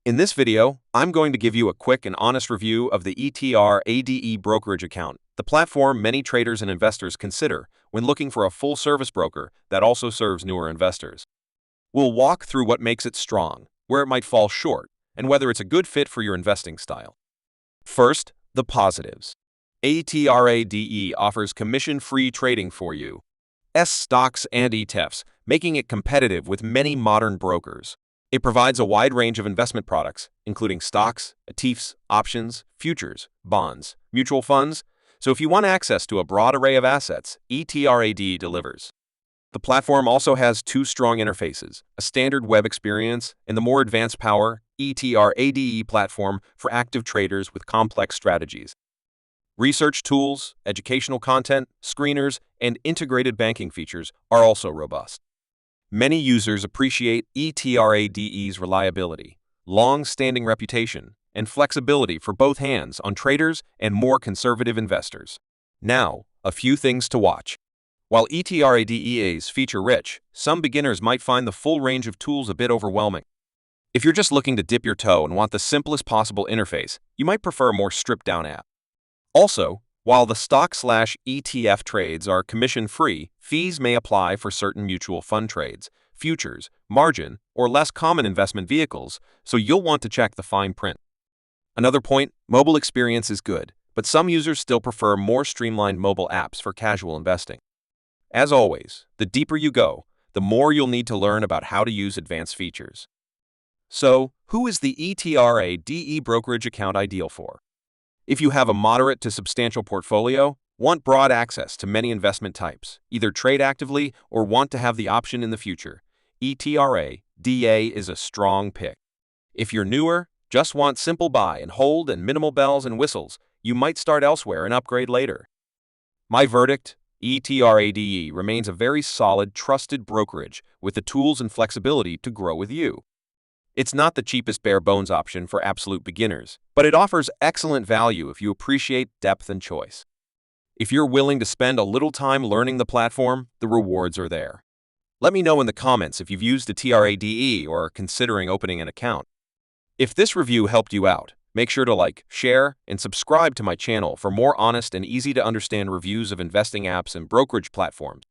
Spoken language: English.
In this video, I'm going to give you a quick and honest review of the ETrade brokerage account, the platform many traders and investors consider when looking for a full-service broker that also serves newer investors. We'll walk through what makes it strong, where it might fall short, and whether it's a good fit for your investing style. First, the positives. ETrade offers commission-free trading for you. Stocks and ETFs, making it competitive with many modern brokers. It provides a wide range of investment products, including stocks, ETFs, options, futures, bonds, mutual funds. So if you want access to a broad array of assets, ETrade delivers. The platform also has two strong interfaces, a standard web experience and the more advanced power ETrade platform for active traders with complex strategies. Research tools, educational content, screeners, and integrated banking features are also robust. Many users appreciate ETrade's reliability, long-standing reputation, and flexibility for both hands-on traders and more conservative investors. Now, a few things to watch. While ETrade is feature-rich, some beginners might find the full range of tools a bit overwhelming. If you're just looking to dip your toe and want the simplest possible interface, you might prefer a more stripped-down app. Also, while the stock/ETF trades are commission-free, fees may apply for certain mutual fund trades, futures, margin, or less common investment vehicles, so you'll want to check the fine print. Another point, mobile experience is good, but some users still prefer more streamlined mobile apps for casual investing. As always, the deeper you go, the more you'll need to learn about how to use advanced features. So, who is the ETrade brokerage account ideal for? If you have a moderate to substantial portfolio, want broad access to many investment types, either trade actively or want to have the option in the future, ETrade is a strong pick. If you're newer, just want simple buy and hold and minimal bells and whistles, you might start elsewhere and upgrade later. My verdict, ETrade remains a very solid, trusted brokerage with the tools and flexibility to grow with you. It's not the cheapest bare-bones option for absolute beginners, but it offers excellent value if you appreciate depth and choice. If you're willing to spend a little time learning the platform, the rewards are there. Let me know in the comments if you've used ETrade or are considering opening an account. If this review helped you out, make sure to like, share, and subscribe to my channel for more honest and easy-to-understand reviews of investing apps and brokerage platforms.